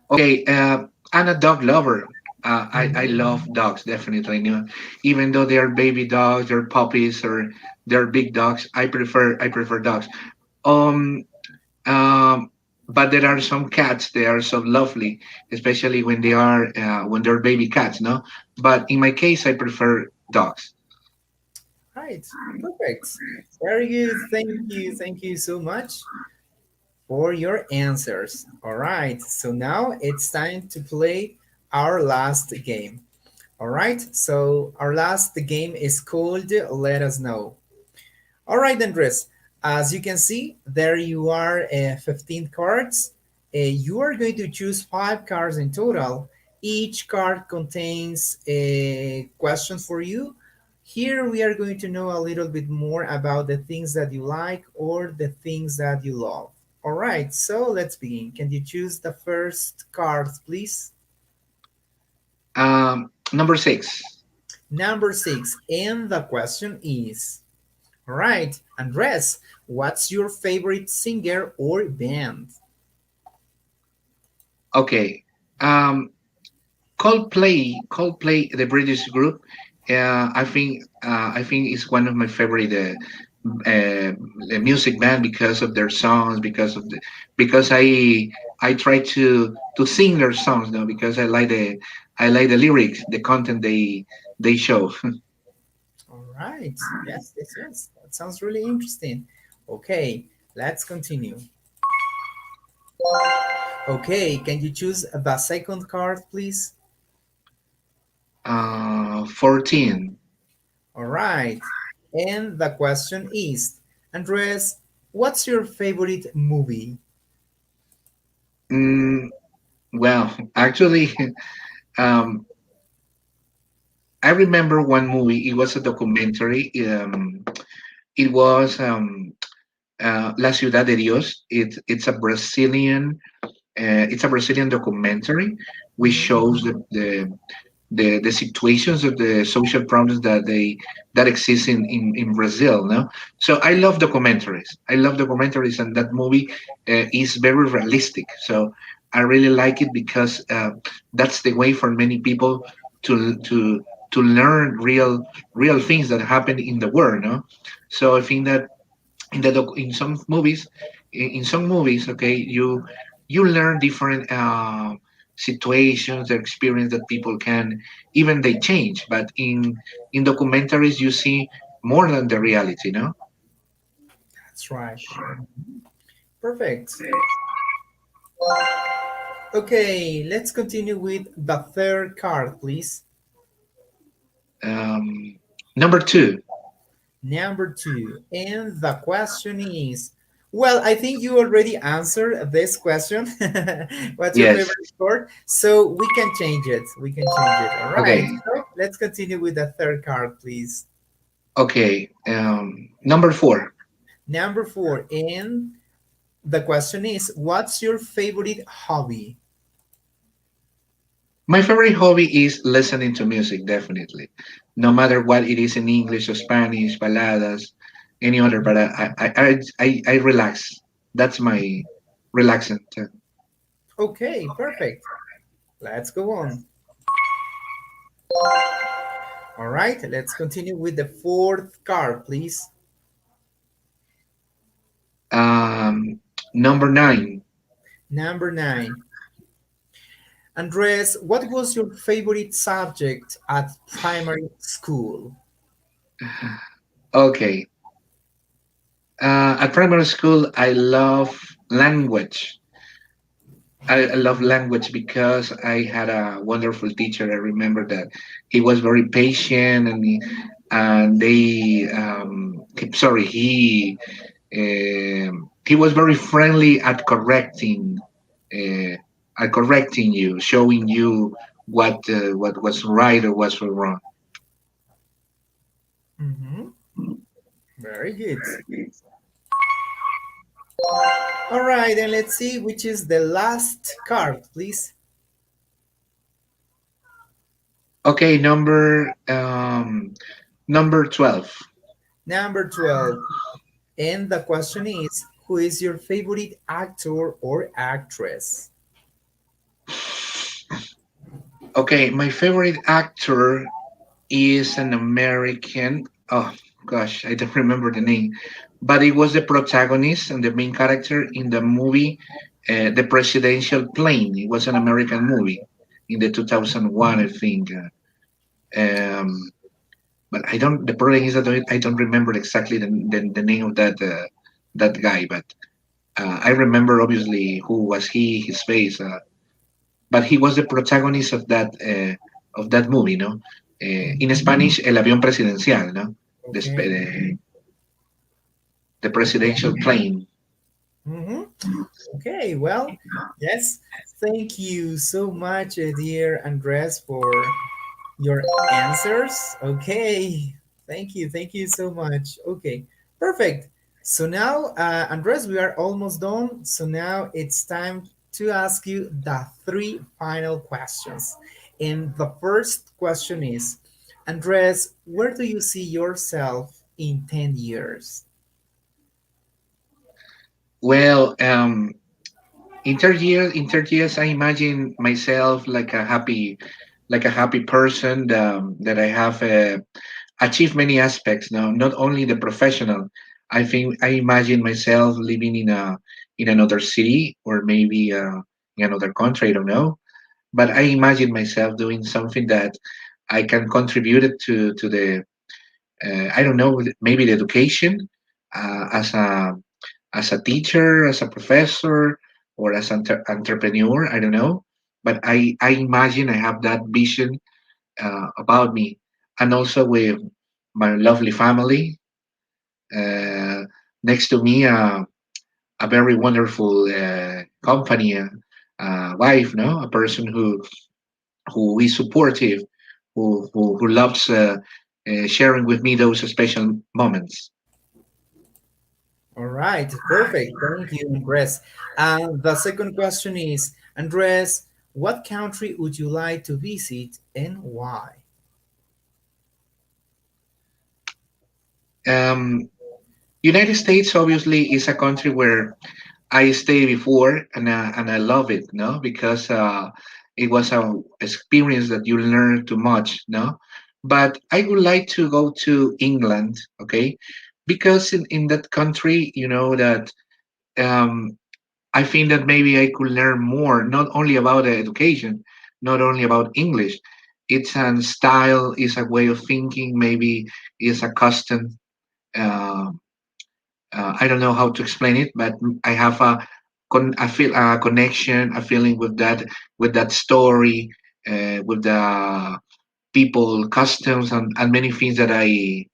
Okay, I'm a dog lover. I Mhm. love dogs definitely. You know, even though they are baby dogs, they're puppies, or they're big dogs, I prefer dogs. Um, um, but there are some cats. They are so lovely, especially when they're baby cats. No, but in my case, I prefer dogs. Right, perfect. Very good. Thank you. Thank you so much for your answers. All right, so now it's time to play our last game. All right, so our last game is called Let Us Know. All right, Andres, as you can see, there you are, 15 cards. You are going to choose 5 cards in total. Each card contains a question for you. Here we are going to know a little bit more about the things that you like or the things that you love. All right, so let's begin. Can you choose the first card, please? Number 6. Number 6. And the question is, all right, Andres, what's your favorite singer or band? Okay. Um, Coldplay, the British group. I think it's one of my favorite uh, music band because of their songs, because I try to sing their songs now because I like the lyrics, the content they show. All right. Yes, yes, yes. That sounds really interesting. Okay, let's continue. Okay, can you choose the second card, please? 14. All right. And the question is, Andres, what's your favorite movie? Mm, well, actually, um, I remember one movie. It was a documentary. It was La Ciudad de Dios. It's a Brazilian documentary which shows Mhm. the situations of the social problems that exist in Brazil. No, so I love documentaries, and that movie is very realistic. So I really like it because that's the way for many people to learn real things that happen in the world. No, so I think that in some movies, okay, you learn different situations, the experience that people can, even they change, but in documentaries you see more than the reality, no. That's right. Perfect. Okay, let's continue with the third card, please. um, Number 2. Number 2. And the question is, well, I think you already answered this question. What's your Yes. favorite sport? So we can change it. We can change it. All right. Okay. So let's continue with the third card, please. Okay. Number 4. Number 4. And the question is, what's your favorite hobby? My favorite hobby is listening to music, definitely, no matter what it is, in English or Spanish, baladas, any other. But I relax. That's my relaxant. Okay, perfect. Let's go on. All right, let's continue with the fourth card, please. Um, Number 9. Number 9. Andres, what was your favorite subject at primary school? Okay. At primary school, I love language. I love language because I had a wonderful teacher. I remember that he was very patient, and sorry, he was very friendly uh, at correcting you, showing you what was right or what's wrong. Mm-hmm. Very good. All right, and let's see which is the last card, please. Okay, number 12. Number 12. And the question is, who is your favorite actor or actress? Okay, my favorite actor is an American. Oh gosh, I don't remember the name, but it was the protagonist and the main character in the movie, The Presidential Plane. It was an American movie in the 2001, I think. But I don't. The problem is that I don't remember exactly the name of that guy, but I remember obviously who was he, his face. But he was the protagonist of that movie, no? In Spanish, El Avión Presidencial, no? The, Okay. the presidential plane. Mm-hmm. Okay, well, yes. Thank you so much, dear Andres, for your answers. Okay, thank you so much. Okay, perfect. So now, Andres, we are almost done. So now it's time to ask you the three final questions. And the first question is, Andres, where do you see yourself in 10 years? Well, in 30 years, I imagine myself like a happy person that I have achieved many aspects. Now, not only the professional. I think I imagine myself living in another city or maybe in another country. I don't know, but I imagine myself doing something that I can contribute it to the I don't know, maybe the education as a teacher, as a professor, or as an entrepreneur. I don't know, but I imagine I have that vision about me, and also with my lovely family uh, next to me, a very wonderful company, wife, no, a person who is supportive, who loves sharing with me those special moments. All right, perfect. Thank you, Andres. And the second question is, Andres, what country would you like to visit and why? Um, United States obviously is a country where I stayed before and I love it, no, because it was a experience that you learn too much, no. But I would like to go to England, okay, because in that country, you know that um, I think that maybe I could learn more, not only about education, not only about English. It's a style, it's a way of thinking, maybe it's a custom. Uh, I don't know how to explain it, but I have I feel a connection, a feeling with that story, with the people, customs, and many things that I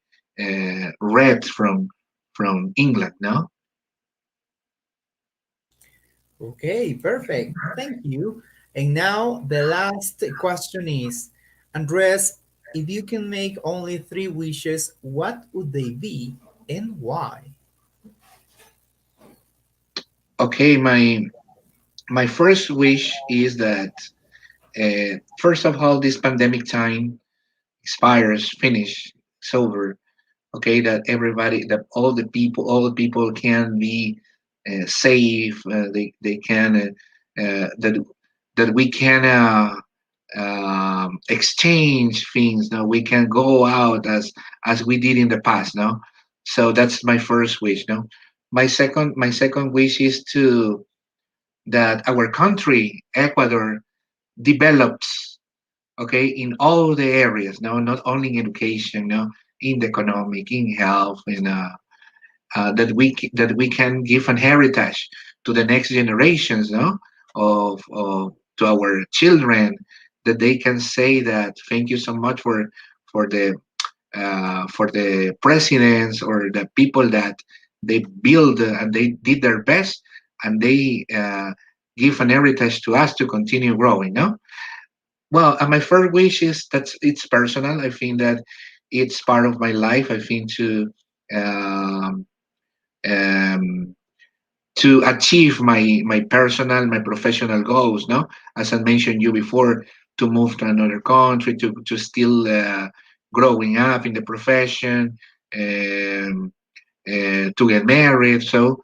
read from England. No. Okay, perfect. Thank you. And now the last question is, Andres, if you can make only three wishes, what would they be and why? Okay, my first wish is that first of all, this pandemic time expires, finish, it's over. Okay, that everybody, that all the people can be safe. They can that we can exchange things. Now we can go out as we did in the past. No, so that's my first wish. No, my second wish is to that our country, Ecuador, develops, okay, in all the areas, no, not only in education, no, in the economic, in health, in that we can give an heritage to the next generations, no, of to our children, that they can say that thank you so much for for the presidents or the people that they build and they did their best, and they give an heritage to us to continue growing, no. Well, my first wish is that it's personal. I think that it's part of my life. I think to um, um, to achieve my personal, my professional goals. No, as I mentioned you before, to move to another country, to still growing up in the profession, um, to get married. So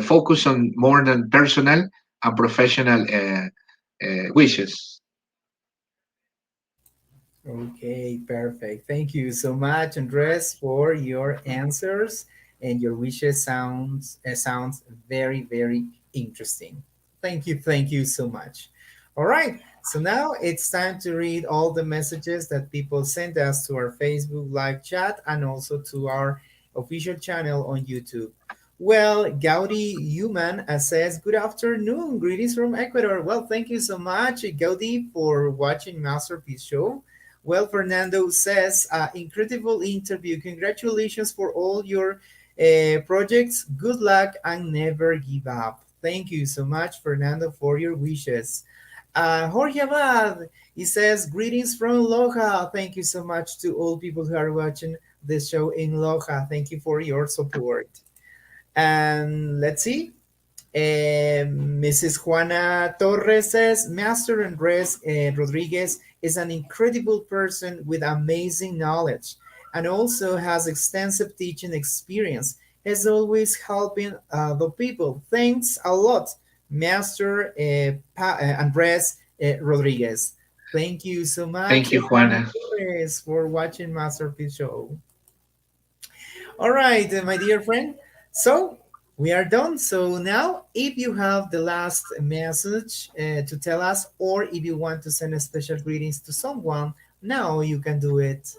focus on more than personal and professional wishes. Okay, perfect. Thank you so much, Andres, for your answers, and your wishes sounds very very interesting. Thank you so much. All right, so now it's time to read all the messages that people sent us to our Facebook live chat and also to our official channel on YouTube. Well, Gaudi Human says, "Good afternoon, greetings from Ecuador." Well, thank you so much, Gaudi, for watching Masterpiece Show. Well, Fernando says, incredible interview. Congratulations for all your projects. Good luck and never give up. Thank you so much, Fernando, for your wishes. Jorge Abad, he says, greetings from Loja. Thank you so much to all people who are watching this show in Loja. Thank you for your support. And let's see. Mrs. Juana Torres says, Master Andres Rodriguez is an incredible person with amazing knowledge and also has extensive teaching experience. He's always helping the people. Thanks a lot, Master Andres Rodriguez. Thank you so much, Thank you, Juana Juana. Torres, for watching Masterpiece Show. All right, my dear friend. So we are done. So now, if you have the last message to tell us, or if you want to send a special greetings to someone, now you can do it.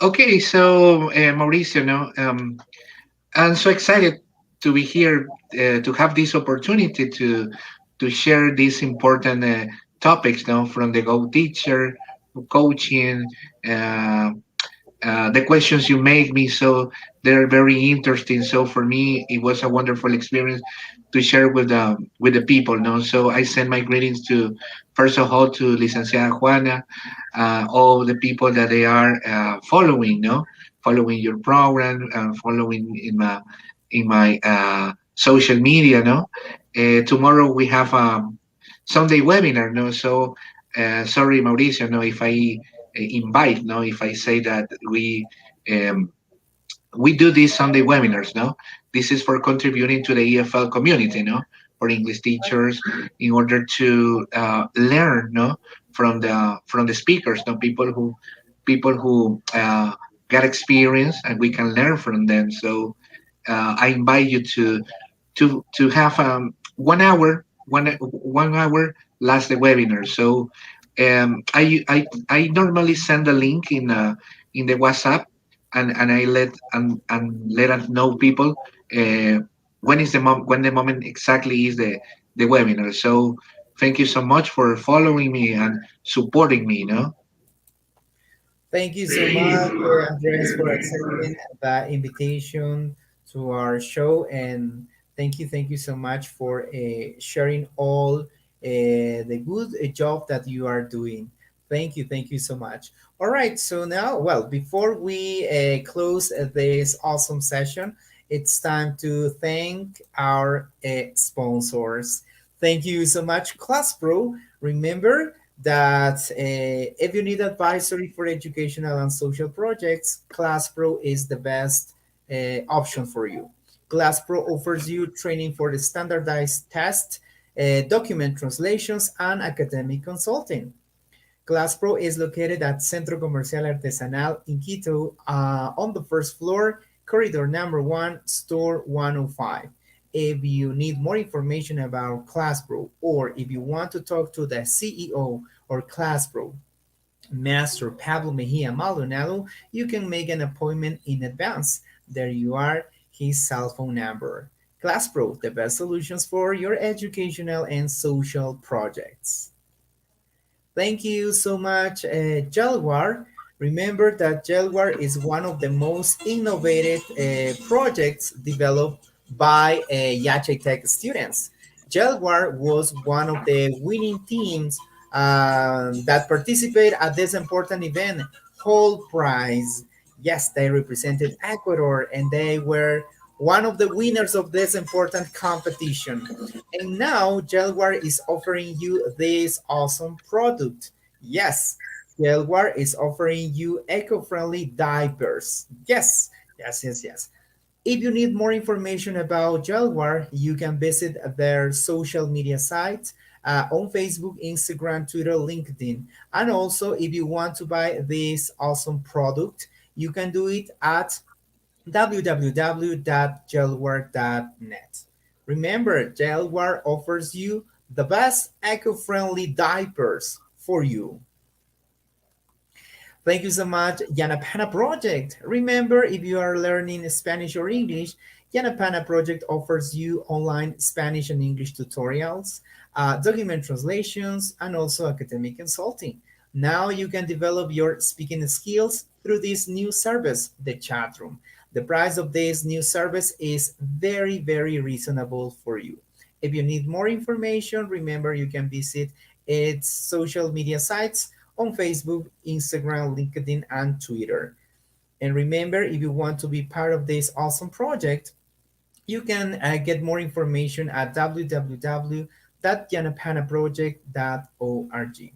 Okay, so Mauricio, no, I'm so excited to be here to have this opportunity to share these important topics now from the Go Teacher, coaching, uh, the questions you make me, so they're very interesting. So for me it was a wonderful experience to share with the people, no. So I send my greetings to, first of all, to Licenciada Juana, all the people that they are following, no, following your program, following in my social media, no. Tomorrow we have Sunday webinar, no. So sorry, Mauricio, no, if I invite, no, if I say that um, we do these Sunday webinars, no. This is for contributing to the EFL community, no, for English teachers, in order to learn, no, from the speakers, no, people who got experience, and we can learn from them. So I invite you to have 1 hour, 1 hour last the webinar. So I normally send a link in the WhatsApp, and I let us know people uh, when the moment exactly is the webinar. So thank you so much for following me and supporting me. No. Thank you so much, Andres, for accepting the invitation to our show, and thank you so much for sharing all the good job that you are doing. Thank you so much. All right, so now, well, before we close this awesome session, it's time to thank our sponsors. Thank you so much, ClassPro. Remember that if you need advisory for educational and social projects, ClassPro is the best option for you. ClassPro offers you training for the standardized test, document translations, and academic consulting. ClassPro is located at Centro Comercial Artesanal in Quito on the first floor, corridor number 1, store 105. If you need more information about ClassPro, or if you want to talk to the CEO or ClassPro, Master Pablo Mejia Maldonado, you can make an appointment in advance. There you are, his cell phone number. ClassPro, the best solutions for your educational and social projects. Thank you so much, Jaguar. Remember that Jaguar is one of the most innovative projects developed by Yachay Tech students. Jaguar was one of the winning teams that participate at this important event, Whole Prize. Yes, they represented Ecuador, and they were one of the winners of this important competition. And now Gelwar is offering you this awesome product. Yes, Gelwar is offering you eco-friendly diapers. Yes, yes, yes, yes. If you need more information about Gelwar, you can visit their social media sites on Facebook, Instagram, Twitter, LinkedIn. And also, if you want to buy this awesome product, you can do it at www.gelwar.net. Remember, Gelwar offers you the best eco-friendly diapers for you. Thank you so much, Yanapana Project. Remember, if you are learning Spanish or English, Yanapana Project offers you online Spanish and English tutorials, document translations, and also academic consulting. Now you can develop your speaking skills through this new service, the chat room. The price of this new service is very, very reasonable for you. If you need more information, remember you can visit its social media sites on Facebook, Instagram, LinkedIn, and Twitter. And remember, if you want to be part of this awesome project, you can get more information at www.yanapanaproject.org.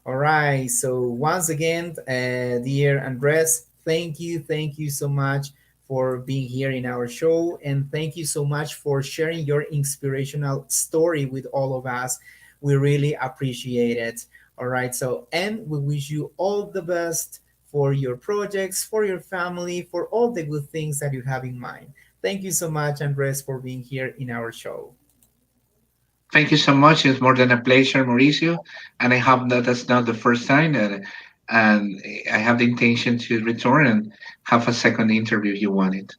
All right. So once again, dear Andres, thank you so much for being here in our show, and thank you so much for sharing your inspirational story with all of us. We really appreciate it. All right. So, and we wish you all the best for your projects, for your family, for all the good things that you have in mind. Thank you so much, Andres, for being here in our show. Thank you so much. It's more than a pleasure, Mauricio. And I hope that that's not the first time that, and I have the intention to return and have a second interview if you want it.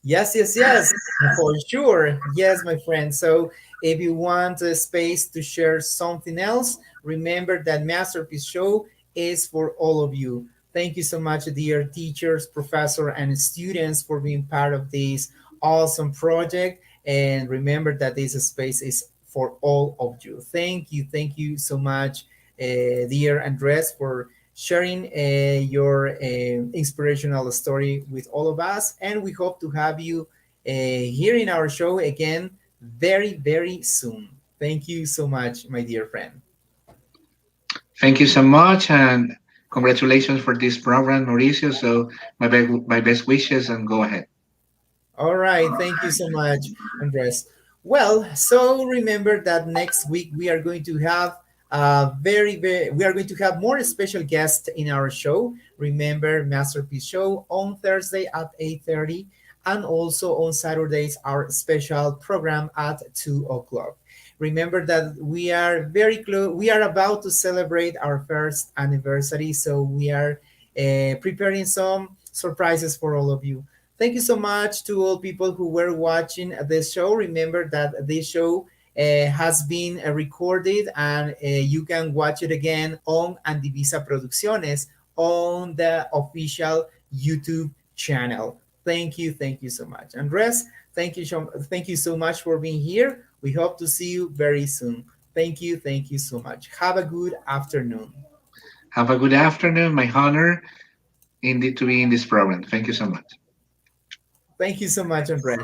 Yes, yes, yes, for sure. Yes, my friend. So if you want a space to share something else, remember that Masterpiece Show is for all of you. Thank you so much, dear teachers, professor, and students for being part of this awesome project. And remember that this space is for all of you. Thank you so much, dear Andres, for sharing your inspirational story with all of us. And we hope to have you here in our show again very, very soon. Thank you so much, my dear friend. Thank you so much, and congratulations for this program, Mauricio. So my best wishes, and go ahead. All right. Thank you so much, Andres. Well, so remember that next week we are going to have we are going to have more special guests in our show. Remember Masterpiece Show on Thursday at 8:30, and also on Saturdays our special program at 2 o'clock. Remember that we are very close. We are about to celebrate our first anniversary, so we are preparing some surprises for all of you. Thank you so much to all people who were watching this show. Remember that this show has been recorded, and you can watch it again on Andivisa Producciones on the official YouTube channel. Thank you so much. Andres, thank you so much for being here. We hope to see you very soon. Thank you so much. Have a good afternoon. Have a good afternoon. My honor indeed to be in this program. Thank you so much. Thank you so much, Andres.